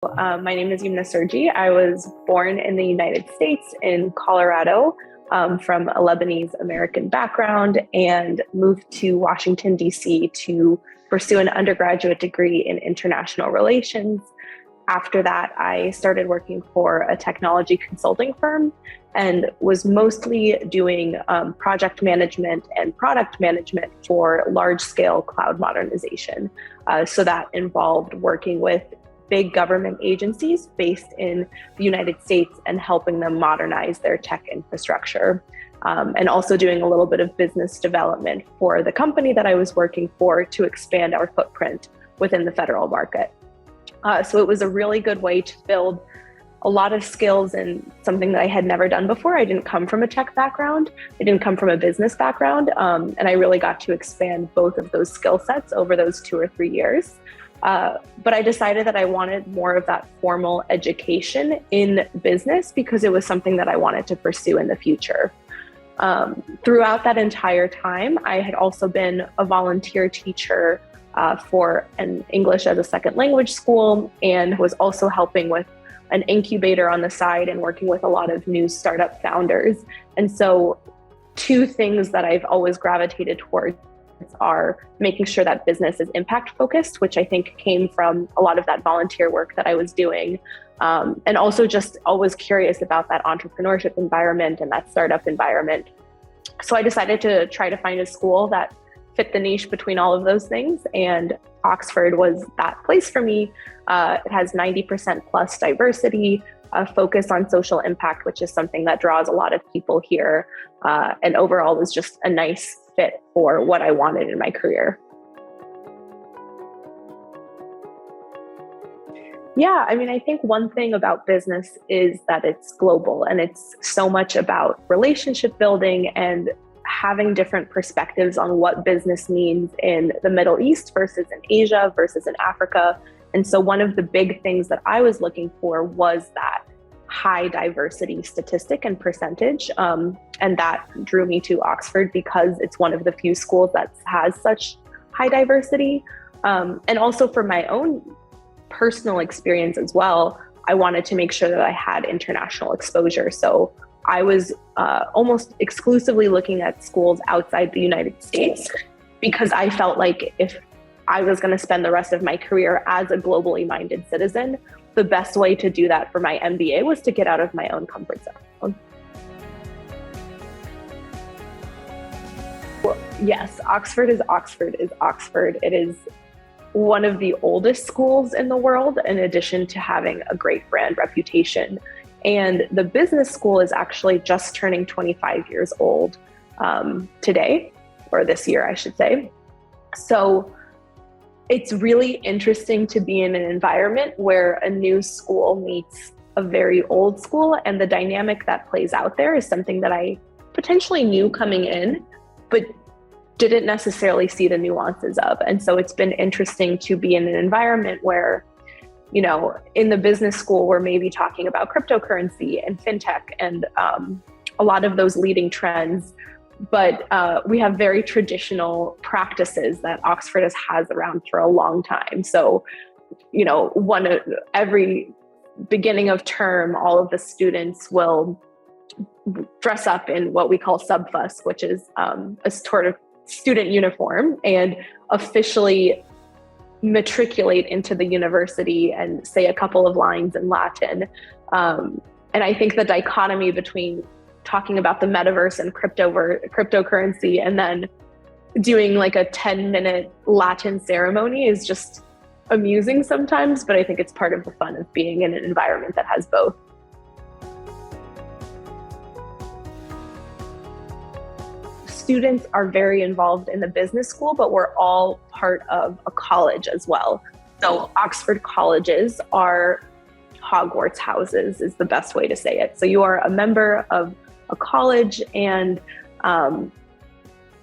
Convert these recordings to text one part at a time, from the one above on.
My name is Youmna Sirgi. I was born in the United States in Colorado from a Lebanese American background and moved to Washington, D.C. to pursue an undergraduate degree in international relations. After that, I started working for a technology consulting firm and was mostly doing project management and product management for large-scale cloud modernization. So that involved working with big government agencies based in the United States and helping them modernize their tech infrastructure. And also doing a little bit of business development for the company that I was working for to expand our footprint within the federal market. So it was a really good way to build a lot of skills and something that I had never done before. I didn't come from a tech background. I didn't come from a business background. And I really got to expand both of those skill sets over those 2 or 3 years. But I decided that I wanted more of that formal education in business because it was something that I wanted to pursue in the future. Throughout that entire time, I had also been a volunteer teacher for an English as a second language school, and was also helping with an incubator on the side and working with a lot of new startup founders. And so 2 things that I've always gravitated towards are making sure that business is impact focused, which I think came from a lot of that volunteer work that I was doing. And also just always curious about that entrepreneurship environment and that startup environment. So I decided to try to find a school that fit the niche between all of those things. And Oxford was that place for me. It has 90% plus diversity, a focus on social impact, which is something that draws a lot of people here. And overall was just a nice fit for what I wanted in my career. Yeah, I mean, I think one thing about business is that it's global and it's so much about relationship building and having different perspectives on what business means in the Middle East versus in Asia versus in Africa. And so one of the big things that I was looking for was that high diversity statistic and percentage. And that drew me to Oxford because it's one of the few schools that has such high diversity. And also for my own personal experience as well, I wanted to make sure that I had international exposure. So I was almost exclusively looking at schools outside the United States because I felt like if I was going to spend the rest of my career as a globally minded citizen, the best way to do that for my MBA was to get out of my own comfort zone. Well, yes, Oxford is Oxford is Oxford. It is one of the oldest schools in the world, in addition to having a great brand reputation. And the business school is actually just turning 25 years old today, or this year, I should say. So it's really interesting to be in an environment where a new school meets a very old school, and the dynamic that plays out there is something that I potentially knew coming in, but didn't necessarily see the nuances of. And so it's been interesting to be in an environment where, you know, in the business school, we're maybe talking about cryptocurrency and fintech and a lot of those leading trends. But we have very traditional practices that Oxford has around for a long time. So, you know, every beginning of term, all of the students will dress up in what we call subfus, which is a sort of student uniform, and officially matriculate into the university and say a couple of lines in Latin. And I think the dichotomy between talking about the metaverse and cryptocurrency and then doing like a 10-minute Latin ceremony is just amusing sometimes, but I think it's part of the fun of being in an environment that has both. Students are very involved in the business school, but we're all part of a college as well. So Oxford colleges are Hogwarts houses is the best way to say it. So you are a member of a college, and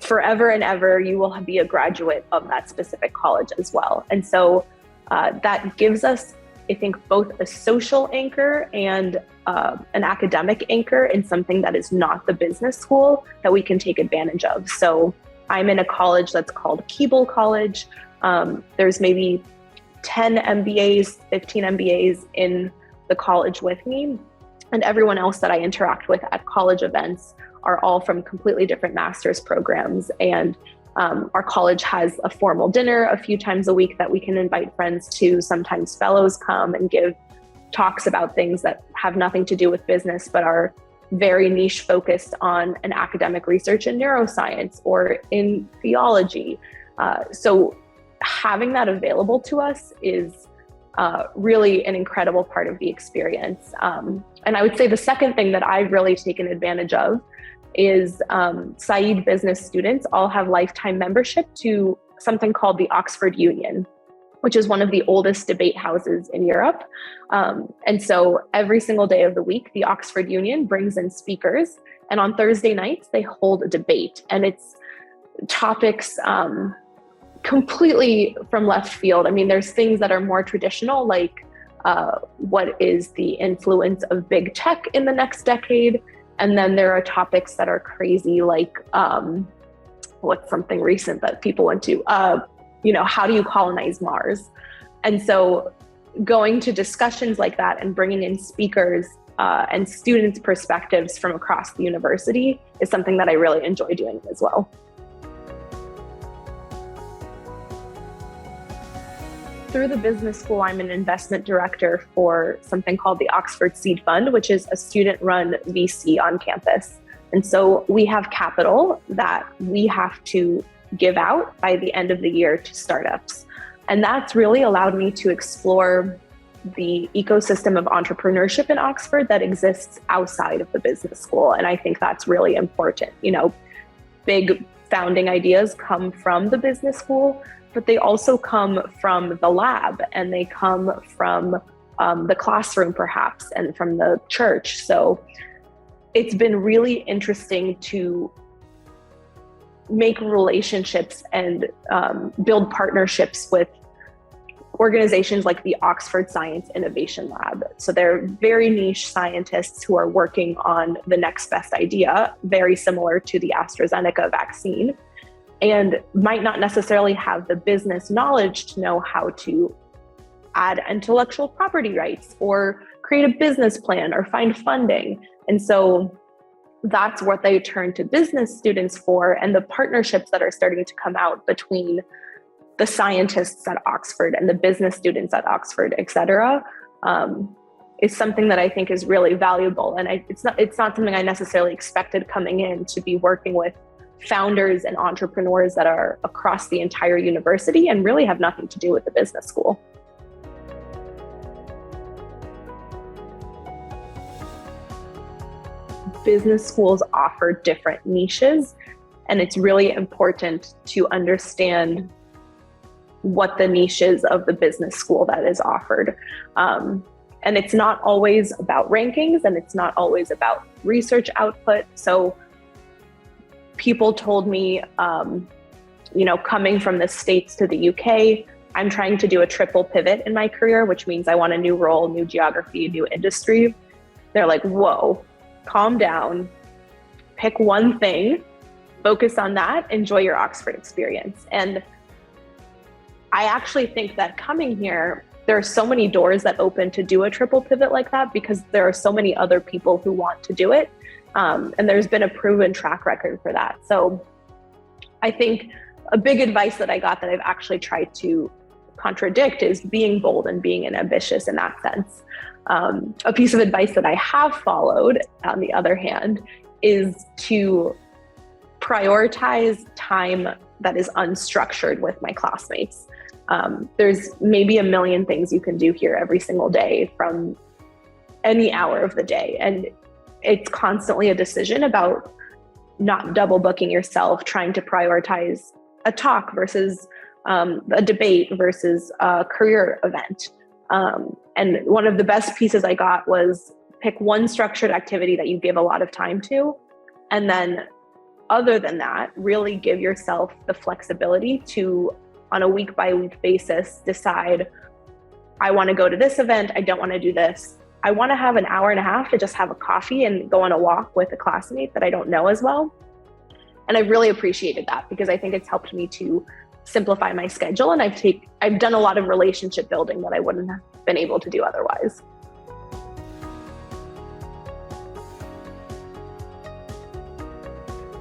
forever and ever, you will be a graduate of that specific college as well. And so that gives us, I think, both a social anchor and an academic anchor in something that is not the business school that we can take advantage of. So I'm in a college that's called Keble College. There's maybe 10 MBAs, 15 MBAs in the college with me. And everyone else that I interact with at college events are all from completely different master's programs. And our college has a formal dinner a few times a week that we can invite friends to. Sometimes fellows come and give talks about things that have nothing to do with business, but are very niche focused on an academic research in neuroscience or in theology. So having that available to us is really an incredible part of the experience. And I would say the second thing that I've really taken advantage of is Saïd Business students all have lifetime membership to something called the Oxford Union, which is one of the oldest debate houses in Europe. And so every single day of the week, the Oxford Union brings in speakers, and on Thursday nights, they hold a debate. And it's topics completely from left field. I mean, there's things that are more traditional, like what is the influence of big tech in the next decade? And then there are topics that are crazy, like what's something recent that people went to? How do you colonize Mars? And so going to discussions like that and bringing in speakers and students' perspectives from across the university is something that I really enjoy doing as well. Through the business school, I'm an investment director for something called the Oxford Seed Fund, which is a student-run VC on campus. And so we have capital that we have to give out by the end of the year to startups. And that's really allowed me to explore the ecosystem of entrepreneurship in Oxford that exists outside of the business school. And I think that's really important. Big founding ideas come from the business school, but they also come from the lab, and they come from the classroom perhaps, and from the church. So it's been really interesting to make relationships and build partnerships with organizations like the Oxford Science Innovation Lab. So they're very niche scientists who are working on the next best idea, very similar to the AstraZeneca vaccine, and might not necessarily have the business knowledge to know how to add intellectual property rights or create a business plan or find funding. And so that's what they turn to business students for, and the partnerships that are starting to come out between the scientists at Oxford and the business students at Oxford, et cetera, is something that I think is really valuable. And it's not something I necessarily expected coming in, to be working with founders and entrepreneurs that are across the entire university and really have nothing to do with the business school. Business schools offer different niches, and it's really important to understand what the niche is of the business school that is offered. And it's not always about rankings, and it's not always about research output. So people told me, coming from the States to the UK, I'm trying to do a triple pivot in my career, which means I want a new role, new geography, new industry. They're like, whoa, calm down, pick one thing, focus on that, enjoy your Oxford experience. And I actually think that coming here, there are so many doors that open to do a triple pivot like that, because there are so many other people who want to do it. And there's been a proven track record for that. So I think a big advice that I got that I've actually tried to contradict is being bold and being ambitious in that sense. A piece of advice that I have followed, on the other hand, is to prioritize time that is unstructured with my classmates. There's maybe a million things you can do here every single day from any hour of the day. And it's constantly a decision about not double booking yourself, trying to prioritize a talk versus a debate versus a career event. And one of the best pieces I got was pick one structured activity that you give a lot of time to. And then other than that, really give yourself the flexibility to, on a week by week basis, decide, I want to go to this event. I don't want to do this. I want to have an hour and a half to just have a coffee and go on a walk with a classmate that I don't know as well. And I really appreciated that, because I think it's helped me to simplify my schedule. And I've done a lot of relationship building that I wouldn't have been able to do otherwise.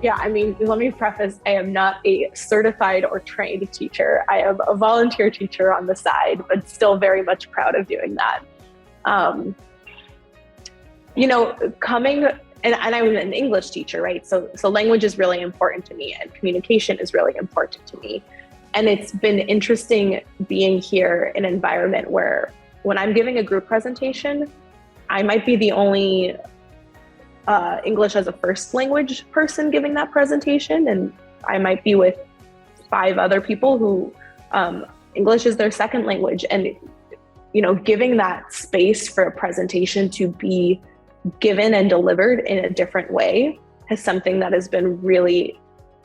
Yeah, I mean, let me preface, I am not a certified or trained teacher. I am a volunteer teacher on the side, but still very much proud of doing that. And I'm an English teacher, right? So language is really important to me, and communication is really important to me. And it's been interesting being here in an environment where when I'm giving a group presentation, I might be the only English as a first language person giving that presentation. And I might be with 5 other people who English is their second language. And, giving that space for a presentation to be given and delivered in a different way is something that has been really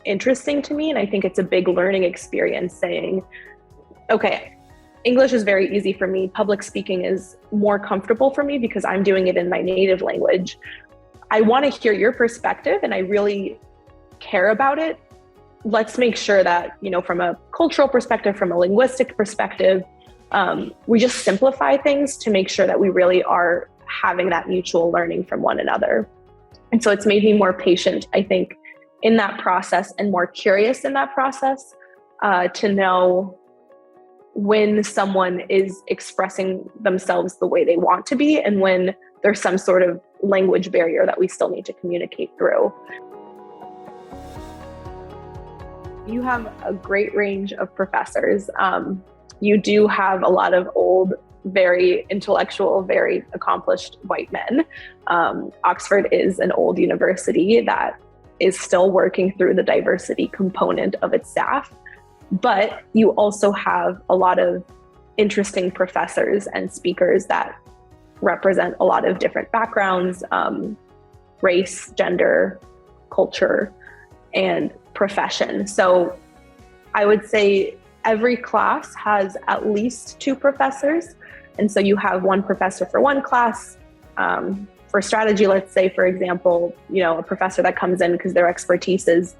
interesting to me. And I think it's a big learning experience saying, okay, English is very easy for me. Public speaking is more comfortable for me because I'm doing it in my native language. I want to hear your perspective and I really care about it. Let's make sure that, from a cultural perspective, from a linguistic perspective, we just simplify things to make sure that we really are having that mutual learning from one another. And so it's made me more patient, I think, in that process and more curious in that process to know when someone is expressing themselves the way they want to be and when there's some sort of language barrier that we still need to communicate through. You have a great range of professors. You do have a lot of old, very intellectual, very accomplished white men. Oxford is an old university that is still working through the diversity component of its staff, but you also have a lot of interesting professors and speakers that represent a lot of different backgrounds, race, gender, culture, and profession. So I would say every class has at least 2 professors. And so you have one professor for one class. For strategy, let's say, for example, a professor that comes in because their expertise is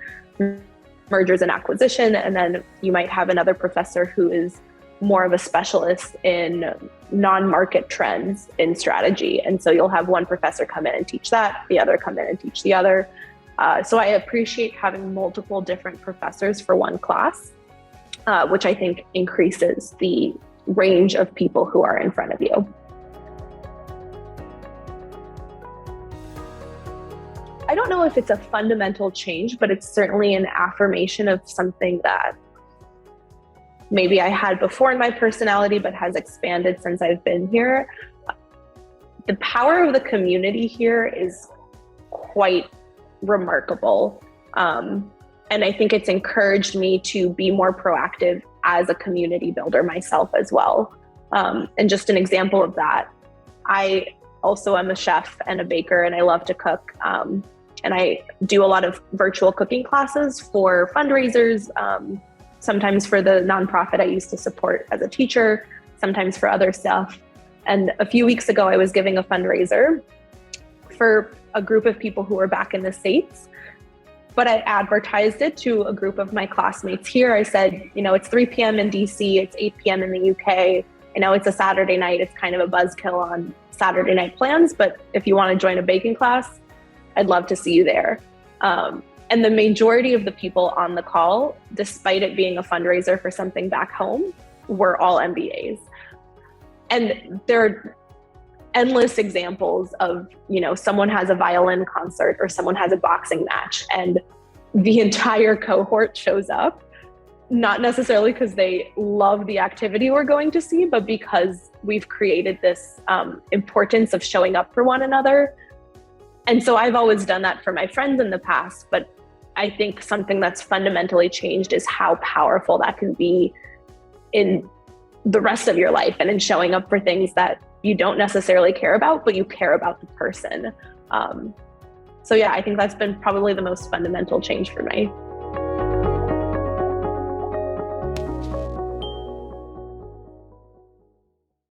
mergers and acquisition. And then you might have another professor who is more of a specialist in non-market trends in strategy. And so you'll have one professor come in and teach that, the other come in and teach the other. So I appreciate having multiple different professors for one class, which I think increases the range of people who are in front of you. I don't know if it's a fundamental change, but it's certainly an affirmation of something that maybe I had before in my personality, but has expanded since I've been here. The power of the community here is quite remarkable. And I think it's encouraged me to be more proactive as a community builder myself as well. And just an example of that, I also am a chef and a baker, and I love to cook. And I do a lot of virtual cooking classes for fundraisers, sometimes for the nonprofit I used to support as a teacher, sometimes for other stuff. And a few weeks ago, I was giving a fundraiser for a group of people who were back in the States. But I advertised it to a group of my classmates here. I said, it's 3 p.m. in DC, it's 8 p.m. in the UK. I know it's a Saturday night, it's kind of a buzzkill on Saturday night plans, but if you want to join a baking class, I'd love to see you there. And the majority of the people on the call, despite it being a fundraiser for something back home, were all MBAs. And there are endless examples of, someone has a violin concert or someone has a boxing match and the entire cohort shows up, not necessarily because they love the activity we're going to see, but because we've created this importance of showing up for one another. And so I've always done that for my friends in the past, but I think something that's fundamentally changed is how powerful that can be in the rest of your life and in showing up for things that you don't necessarily care about, but you care about the person. So yeah, I think that's been probably the most fundamental change for me.